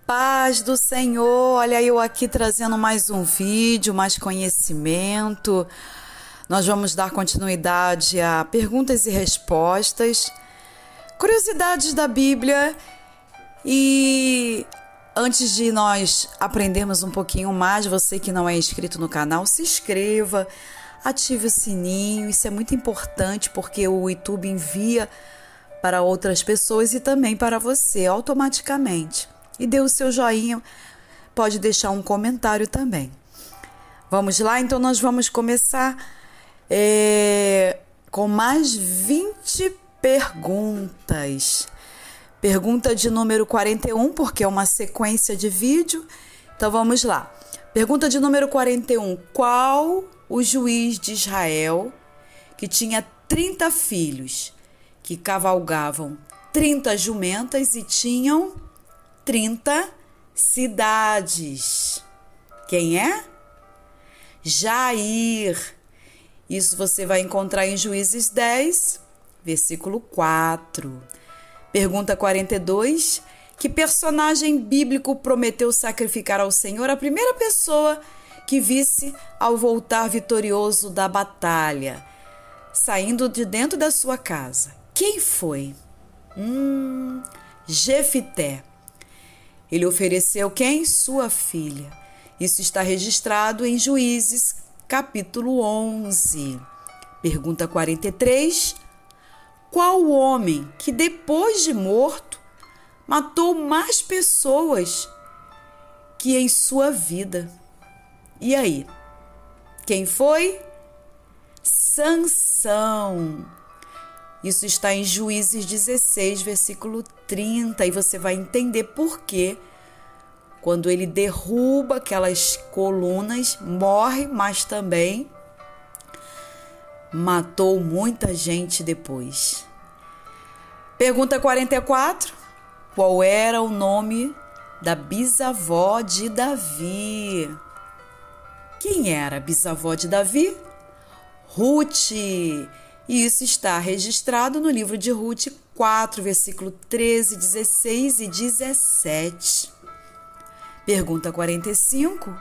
Paz do Senhor, olha eu aqui trazendo mais um vídeo, mais conhecimento. Nós vamos dar continuidade a perguntas e respostas, curiosidades da Bíblia. E antes de nós aprendermos um pouquinho mais, você que não é inscrito no canal, se inscreva, ative o sininho, isso é muito importante porque o YouTube envia para outras pessoas e também para você automaticamente. E dê o seu joinha, pode deixar um comentário também. Vamos lá? Então nós vamos começar com mais 20 perguntas. Pergunta de número 41, porque é uma sequência de vídeo. Então vamos lá. Pergunta de número 41. Qual o juiz de Israel que tinha 30 filhos, que cavalgavam 30 jumentas e tinham 30 cidades? Quem é? Jair. Isso você vai encontrar em Juízes 10, versículo 4. Pergunta 42. Que personagem bíblico prometeu sacrificar ao Senhor a primeira pessoa que visse ao voltar vitorioso da batalha, saindo de dentro da sua casa? Quem foi? Jefité. Ele ofereceu quem? Sua filha. Isso está registrado em Juízes, capítulo 11. Pergunta 43. Qual o homem que, depois de morto, matou mais pessoas que em sua vida? E aí? Quem foi? Sansão. Isso está em Juízes 16, versículo 30, e você vai entender por quê. Quando ele derruba aquelas colunas, morre, mas também matou muita gente depois. Pergunta 44. Qual era o nome da bisavó de Davi? Quem era a bisavó de Davi? Ruth. E isso está registrado no livro de Ruth 4, versículo 13, 16 e 17. Pergunta 45.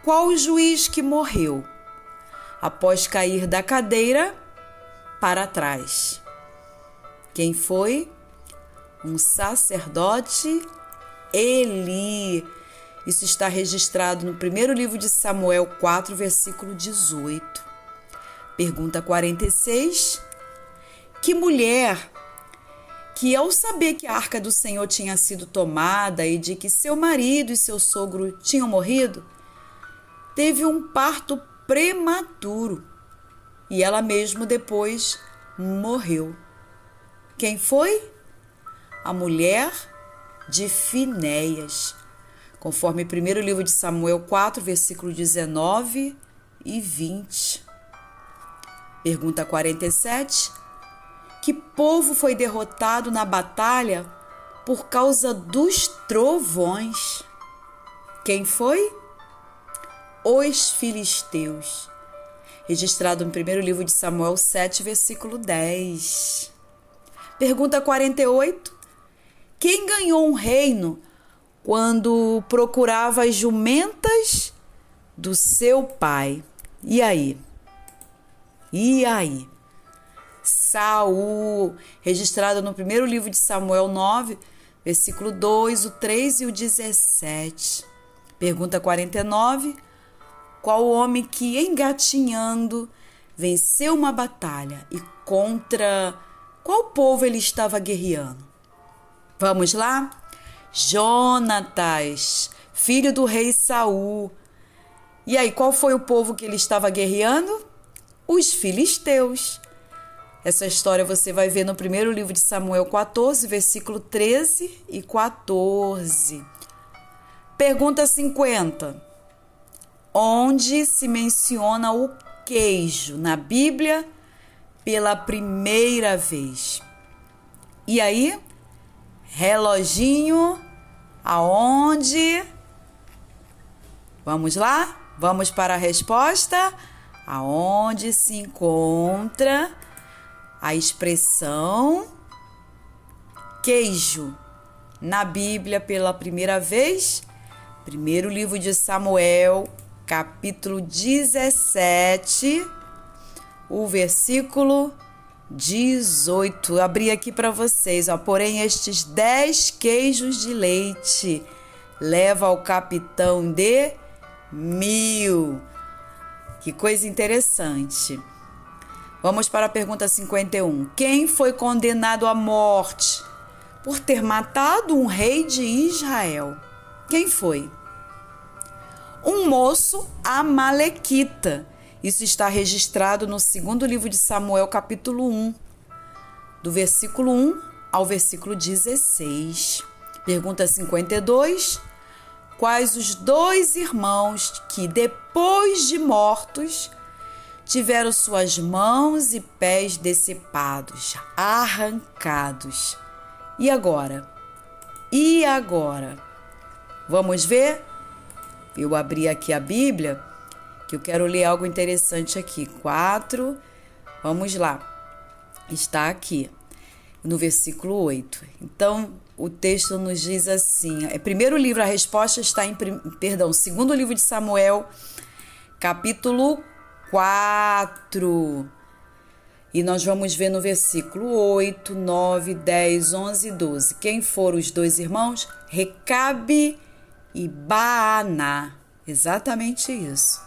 Qual o juiz que morreu após cair da cadeira para trás? Quem foi? Um sacerdote, Eli. Isso está registrado no primeiro livro de Samuel 4, versículo 18. Pergunta 46. Que mulher que, ao saber que a arca do Senhor tinha sido tomada e de que seu marido e seu sogro tinham morrido, teve um parto prematuro e ela mesma depois morreu? Quem foi? A mulher de Finéias, conforme o primeiro livro de Samuel 4, versículo 19 e 20. Pergunta 47. Que povo foi derrotado na batalha por causa dos trovões? Quem foi? Os filisteus. Registrado no primeiro livro de Samuel 7, versículo 10. Pergunta 48. Quem ganhou um reino quando procurava as jumentas do seu pai? E aí? Saul, registrado no primeiro livro de Samuel 9, versículo 2, o 3 e o 17. Pergunta 49. Qual o homem que, engatinhando, venceu uma batalha e contra qual povo ele estava guerreando? Vamos lá? Jonatas, filho do rei Saul. E aí, qual foi o povo que ele estava guerreando? Os filisteus. Essa história você vai ver no primeiro livro de Samuel 14, versículo 13 e 14. Pergunta 50. Onde se menciona o queijo na Bíblia pela primeira vez? E aí? Reloginho, aonde? Vamos lá? Vamos para a resposta? Aonde se encontra a expressão queijo? na Bíblia pela primeira vez? Primeiro livro de Samuel, capítulo 17, o versículo 18. Abri aqui para vocês, ó. Porém, estes 10 queijos de leite leva ao capitão de 1000. Que coisa interessante. Vamos para a pergunta 51. Quem foi condenado à morte por ter matado um rei de Israel? Quem foi? Um moço amalequita. Isso está registrado no segundo livro de Samuel, capítulo 1, do versículo 1 ao versículo 16. Pergunta 52. Quais os 2 irmãos que, depois de mortos, tiveram suas mãos e pés decepados, arrancados? E agora? Vamos ver? Eu abri aqui a Bíblia, que eu quero ler algo interessante aqui. 4, vamos lá. Está aqui, no versículo 8. Então, o texto nos diz assim, primeiro livro, a resposta está segundo livro de Samuel, capítulo 4. E nós vamos ver no versículo 8, 9, 10, 11 e 12. Quem foram os 2 irmãos? Recabe e Baaná. Exatamente isso.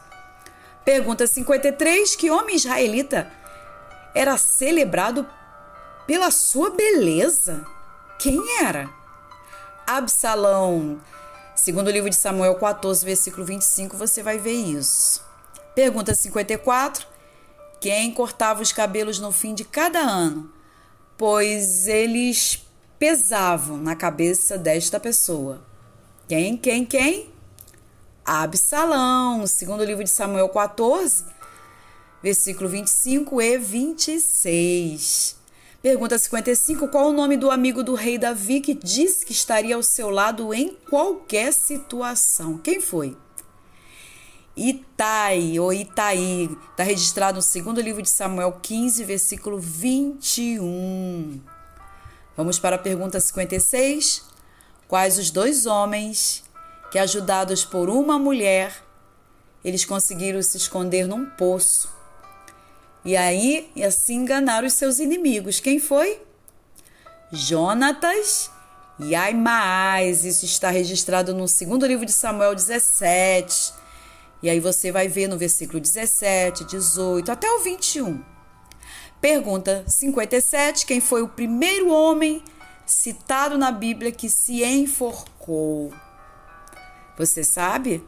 Pergunta 53. Que homem israelita era celebrado pela sua beleza? Quem era? Absalão. Segundo livro de Samuel 14, versículo 25, você vai ver isso. Pergunta 54. Quem cortava os cabelos no fim de cada ano? Pois eles pesavam na cabeça desta pessoa. Quem? Absalão. Segundo livro de Samuel 14, versículo 25 e 26. Pergunta 55. Qual o nome do amigo do rei Davi que disse que estaria ao seu lado em qualquer situação? Quem foi? Itai. Está registrado no segundo livro de Samuel 15, versículo 21. Vamos para a pergunta 56. Quais os 2 homens que, ajudados por uma mulher, eles conseguiram se esconder num poço e assim enganaram os seus inimigos? Quem foi? Jonatas e Aimaas. Isso está registrado no segundo livro de Samuel 17. E aí você vai ver no versículo 17, 18, até o 21. Pergunta 57. Quem foi o primeiro homem citado na Bíblia que se enforcou? Você sabe?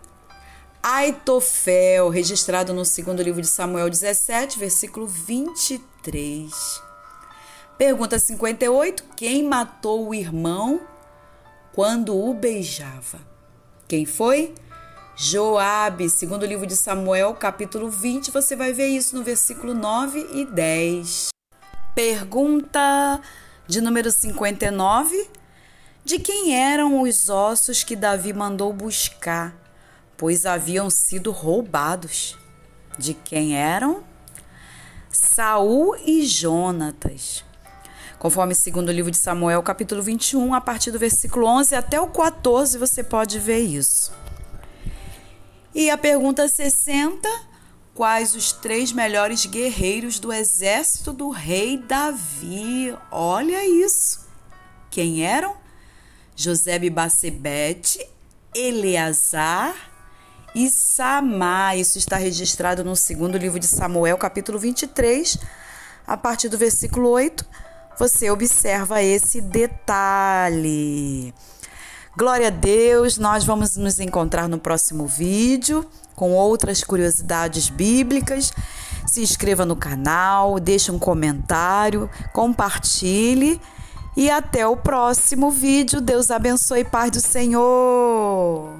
Aitofel, registrado no segundo livro de Samuel 17, versículo 23. Pergunta 58. Quem matou o irmão quando o beijava? Quem foi? Joabe. Segundo livro de Samuel, capítulo 20, você vai ver isso no versículo 9 e 10. Pergunta de número 59. De quem eram os ossos que Davi mandou buscar, pois haviam sido roubados? De quem eram? Saul e Jonatas. Conforme segundo livro de Samuel, capítulo 21, a partir do versículo 11 até o 14, você pode ver isso. E a pergunta 60. Quais os 3 melhores guerreiros do exército do rei Davi? Olha isso. Quem eram? Josebe-Basebete, Eleazar e Samá. Isso está registrado no segundo livro de Samuel, capítulo 23, a partir do versículo 8. Você observa esse detalhe. Glória a Deus, nós vamos nos encontrar no próximo vídeo com outras curiosidades bíblicas. Se inscreva no canal, deixe um comentário, compartilhe e até o próximo vídeo. Deus abençoe, paz do Senhor.